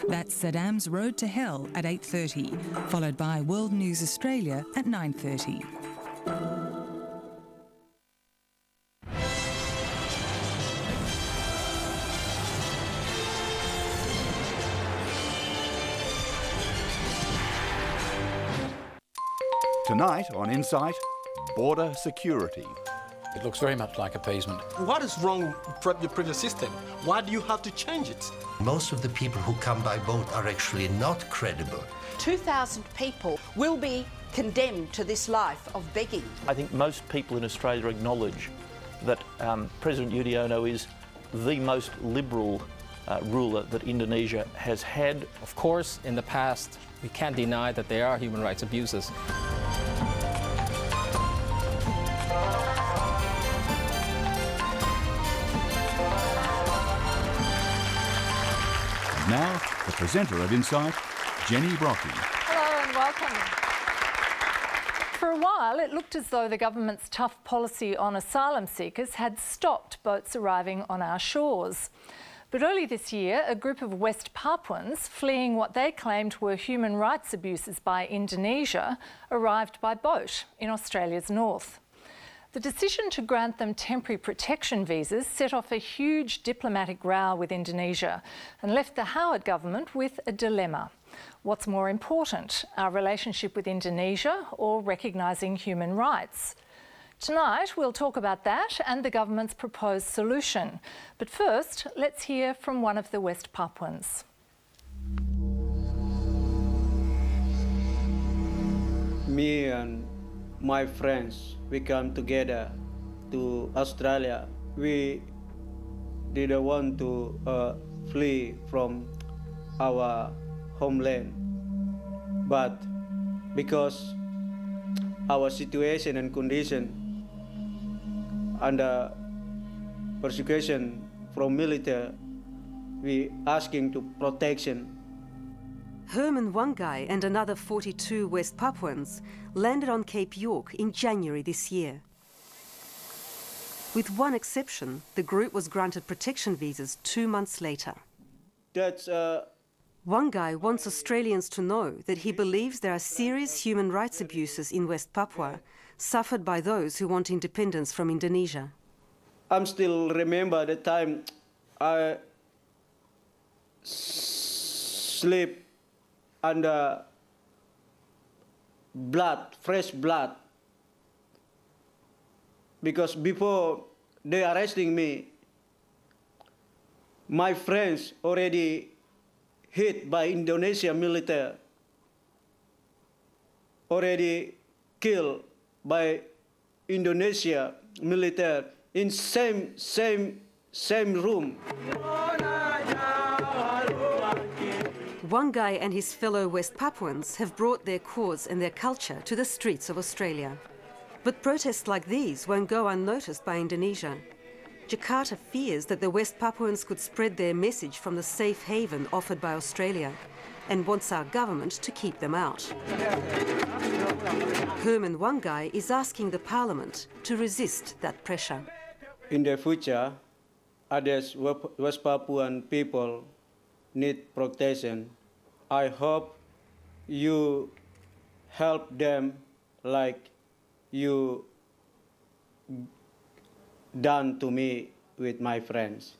That's Saddam's Road to Hell at 8:30, followed by World News Australia at 9:30. Tonight on Insight, border security. It looks very much like appeasement. What is wrong with the previous system? Why do you have to change it? Most of the people who come by boat are actually not credible. 2,000 people will be condemned to this life of begging. I think most people in Australia acknowledge that President Yudhoyono is the most liberal ruler that Indonesia has had. Of course, in the past, we can't deny that there are human rights abuses. Now, the presenter of Insight, Jenny Brockie. Hello and welcome. For a while, it looked as though the government's tough policy on asylum seekers had stopped boats arriving on our shores. But early this year, a group of West Papuans fleeing what they claimed were human rights abuses by Indonesia arrived by boat in Australia's north. The decision to grant them temporary protection visas set off a huge diplomatic row with Indonesia and left the Howard government with a dilemma. What's more important, our relationship with Indonesia or recognising human rights? Tonight, we'll talk about that and the government's proposed solution. But first, let's hear from one of the West Papuans. Me and my friends, we come together to Australia. We didn't want to flee from our homeland, but because our situation and condition under persecution from military, we asking to protection. Herman Wangai and another 42 West Papuans landed on Cape York in January this year. With one exception, the group was granted protection visas 2 months later. Wangai wants Australians to know that he believes there are serious human rights abuses in West Papua, suffered by those who want independence from Indonesia. I'm still remember the time I sleep under blood, fresh blood, because before they arresting me, my friends already hit by Indonesia military, already killed by Indonesia military in same room. Wangai and his fellow West Papuans have brought their cause and their culture to the streets of Australia. But protests like these won't go unnoticed by Indonesia. Jakarta fears that the West Papuans could spread their message from the safe haven offered by Australia and wants our government to keep them out. Herman Wangai is asking the Parliament to resist that pressure. In the future, others West Papuan people need protection. I hope you help them like you done to me with my friends.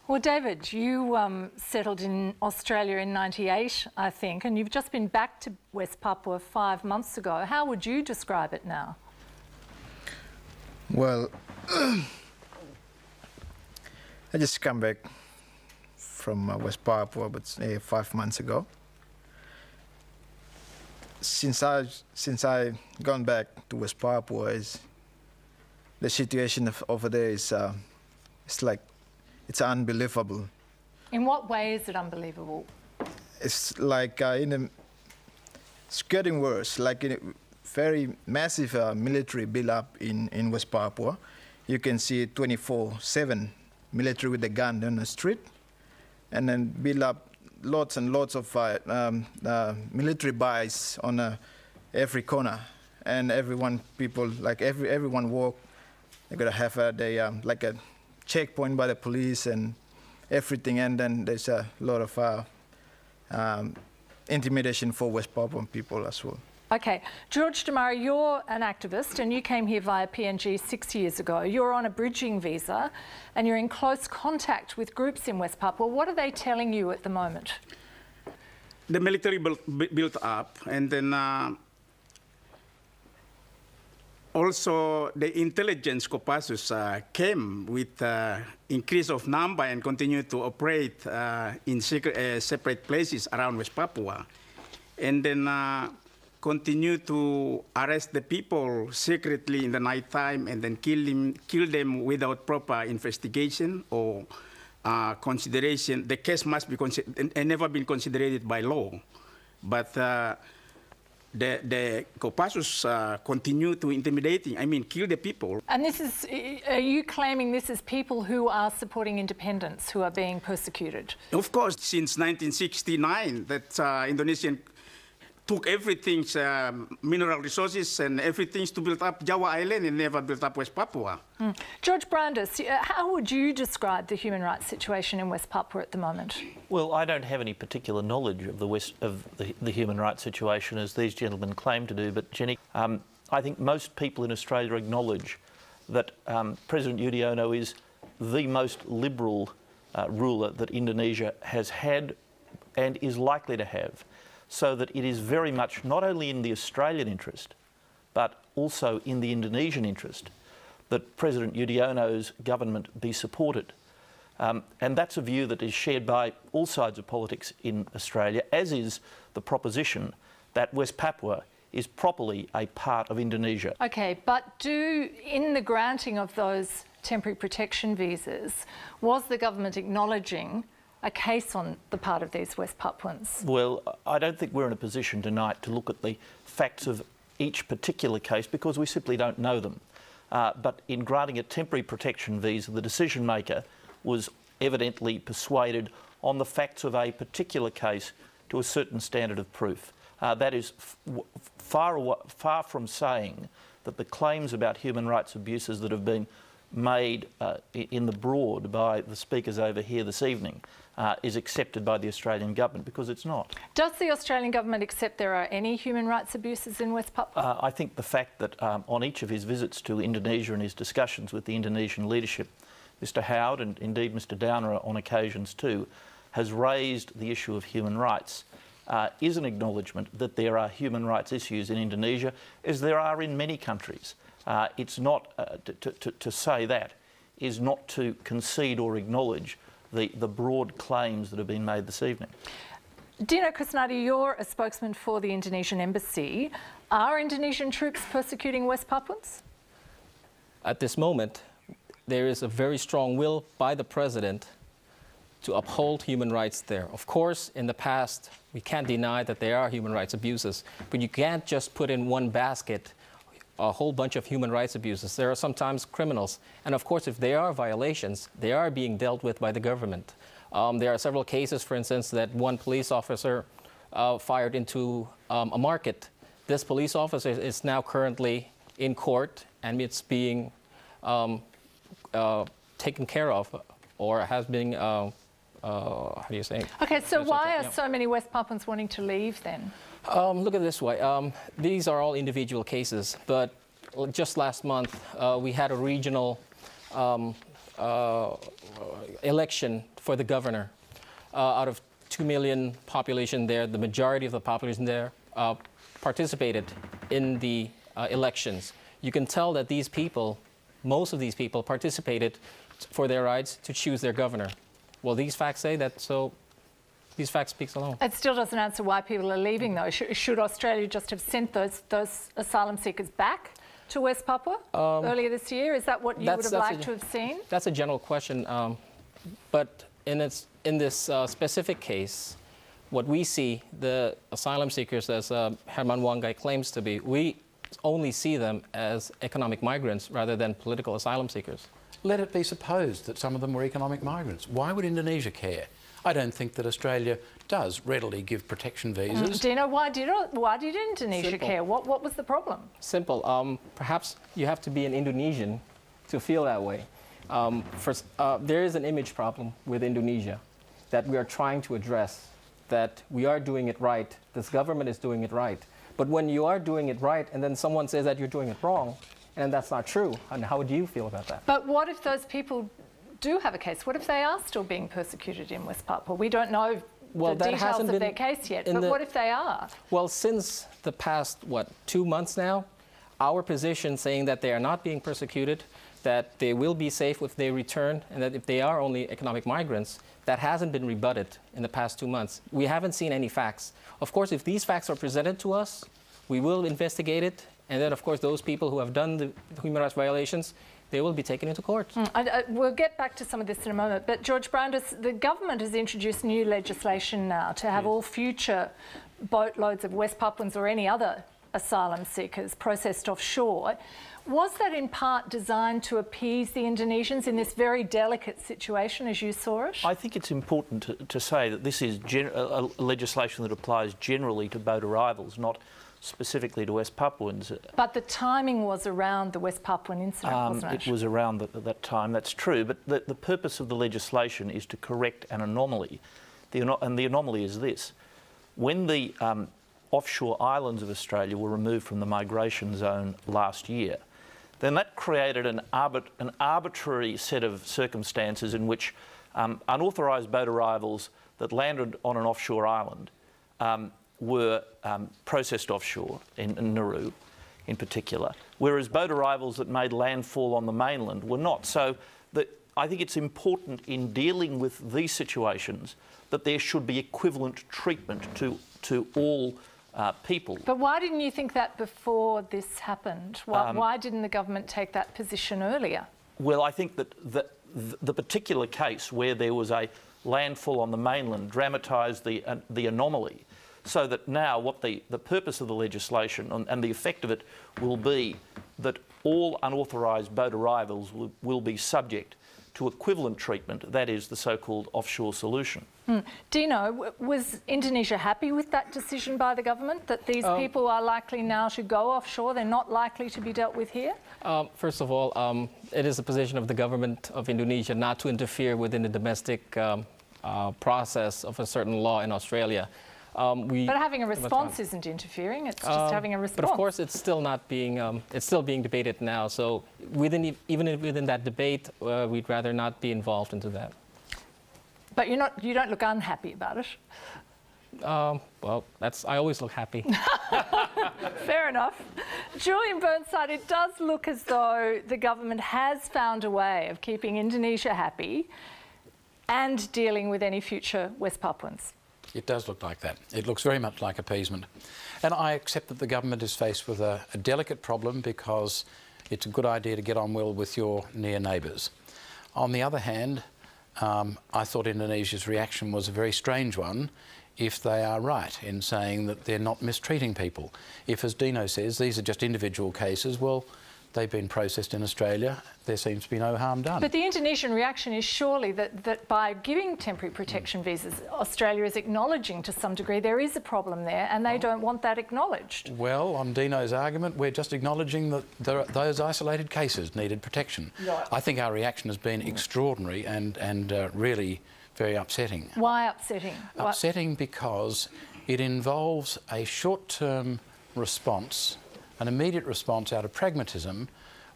Well, David, you settled in Australia in '98, I think, and you've just been back to West Papua 5 months ago. How would you describe it now? Well, I just come back from West Papua, but 5 months ago. Since I gone back to West Papua, the situation over there is it's unbelievable. In what way is it unbelievable? It's like it's getting worse. Like in a very massive military build-up in West Papua. You can see 24/7 military with a gun on the street, and then build up lots and lots of military base on every corner, and everyone walk. They're gonna have like a checkpoint by the police, and everything, and then there's a lot of intimidation for West Papuan people as well. Okay, George Damari, you're an activist and you came here via PNG 6 years ago. You're on a bridging visa and you're in close contact with groups in West Papua. What are they telling you at the moment? The military built up, and then also the intelligence Kopassus came with increase of number and continue to operate in separate places around West Papua. And then continue to arrest the people secretly in the nighttime and then kill them without proper investigation or consideration. The case must be never been considered by law. But the Kopassus continue to kill the people. And this is, are you claiming this is people who are supporting independence who are being persecuted? Of course, since 1969, that Indonesian took everything's mineral resources and everything to build up Java Island and never built up West Papua. George Brandis, how would you describe the human rights situation in West Papua at the moment? Well, I don't have any particular knowledge of the human rights situation as these gentlemen claim to do, but Jenny, I think most people in Australia acknowledge that President Yudhoyono is the most liberal ruler that Indonesia has had and is likely to have. So that it is very much not only in the Australian interest, but also in the Indonesian interest that President Yudhoyono's government be supported. And that's a view that is shared by all sides of politics in Australia, as is the proposition that West Papua is properly a part of Indonesia. Okay, but in the granting of those temporary protection visas, was the government acknowledging a case on the part of these West Papuans? Well, I don't think we're in a position tonight to look at the facts of each particular case because we simply don't know them. But in granting a temporary protection visa, the decision maker was evidently persuaded on the facts of a particular case to a certain standard of proof. That is far from saying that the claims about human rights abuses that have been made in the broad by the speakers over here this evening is accepted by the Australian government, because it's not. Does the Australian government accept there are any human rights abuses in West Papua? I think the fact that on each of his visits to Indonesia and his discussions with the Indonesian leadership, Mr Howard and indeed Mr Downer on occasions too, has raised the issue of human rights, is an acknowledgement that there are human rights issues in Indonesia, as there are in many countries. It's not, to say that is not to concede or acknowledge the broad claims that have been made this evening. Dino Kusnadi, you're a spokesman for the Indonesian embassy. Are Indonesian troops persecuting West Papuans? At this moment, there is a very strong will by the president to uphold human rights there. Of course, in the past, we can't deny that there are human rights abuses, but you can't just put in one basket a whole bunch of human rights abuses. There are sometimes criminals. And of course, if there are violations, they are being dealt with by the government. There are several cases, for instance, that one police officer fired into a market. This police officer is now currently in court, and it's being taken care of, or has been, how do you say? Okay, so why are so many West Papuans wanting to leave then? Look at it this way. These are all individual cases, but just last month we had a regional election for the governor. Out of 2 million population there, the majority of the population there participated in the elections. You can tell that these people, most of these people, participated for their rights to choose their governor. Well, these facts say that, so these facts speak alone. It still doesn't answer why people are leaving, though. Should Australia just have sent those asylum seekers back to West Papua earlier this year? Is that what you would have liked to have seen? That's a general question. But in this specific case, what we see, the asylum seekers, as Herman Wanggai claims to be, we only see them as economic migrants rather than political asylum seekers. Let it be supposed that some of them were economic migrants. Why would Indonesia care? I don't think that Australia does readily give protection visas. Dino, why did Indonesia care? What was the problem? Simple. Perhaps you have to be an Indonesian to feel that way. First, there is an image problem with Indonesia that we are trying to address, that we are doing it right, this government is doing it right. But when you are doing it right and then someone says that you're doing it wrong, and that's not true, and how do you feel about that? But what if those people do have a case? What if they are still being persecuted in West Papua? We don't know the details of their case yet, but what if they are? Well, since the past, 2 months now, our position saying that they are not being persecuted, that they will be safe if they return, and that if they are only economic migrants, that hasn't been rebutted in the past 2 months. We haven't seen any facts. Of course, if these facts are presented to us, we will investigate it, and then, of course, those people who have done the human rights violations, they will be taken into court. We'll get back to some of this in a moment, but George Brandis, the government has introduced new legislation now to have all future boatloads of West Papuans or any other asylum seekers processed offshore. Was that in part designed to appease the Indonesians in this very delicate situation as you saw it? I think it's important to say that this is a legislation that applies generally to boat arrivals, not specifically to West Papuans. But the timing was around the West Papuan incident, wasn't it? It was around that time, that's true, but the purpose of the legislation is to correct an anomaly. And the anomaly is this. When the offshore islands of Australia were removed from the migration zone last year, then that created an arbitrary set of circumstances in which unauthorised boat arrivals that landed on an offshore island were processed offshore, in Nauru in particular, whereas boat arrivals that made landfall on the mainland were not. So I think it's important in dealing with these situations that there should be equivalent treatment to all people. But why didn't you think that before this happened? Why didn't the government take that position earlier? Well, I think that the particular case where there was a landfall on the mainland dramatised the anomaly, so that now what the purpose of the legislation and the effect of it will be that all unauthorised boat arrivals will be subject to equivalent treatment, that is the so-called offshore solution. Dino, was Indonesia happy with that decision by the government, that these people are likely now to go offshore, they're not likely to be dealt with here? First of all, it is the position of the government of Indonesia not to interfere within the domestic process of a certain law in Australia. But having a response isn't interfering, it's just having a response. But of course it's still not being, it's still being debated now, so even within that debate, we'd rather not be involved into that. But you don't look unhappy about it? Well, I always look happy. Fair enough. Julian Burnside, it does look as though the government has found a way of keeping Indonesia happy and dealing with any future West Papuans. It does look like that. It looks very much like appeasement. And I accept that the government is faced with a delicate problem because it's a good idea to get on well with your near neighbours. On the other hand, I thought Indonesia's reaction was a very strange one if they are right in saying that they're not mistreating people. If, as Dino says, these are just individual cases, well, they've been processed in Australia, there seems to be no harm done. But the Indonesian reaction is surely that by giving temporary protection visas, Australia is acknowledging to some degree there is a problem there and they don't want that acknowledged. Well, on Dino's argument, we're just acknowledging that those isolated cases needed protection. Right. I think our reaction has been extraordinary and really very upsetting. Why upsetting? Upsetting because it involves a short-term response, an immediate response out of pragmatism,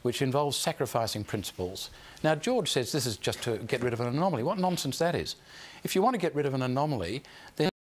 which involves sacrificing principles. Now, George says this is just to get rid of an anomaly. What nonsense that is. If you want to get rid of an anomaly, then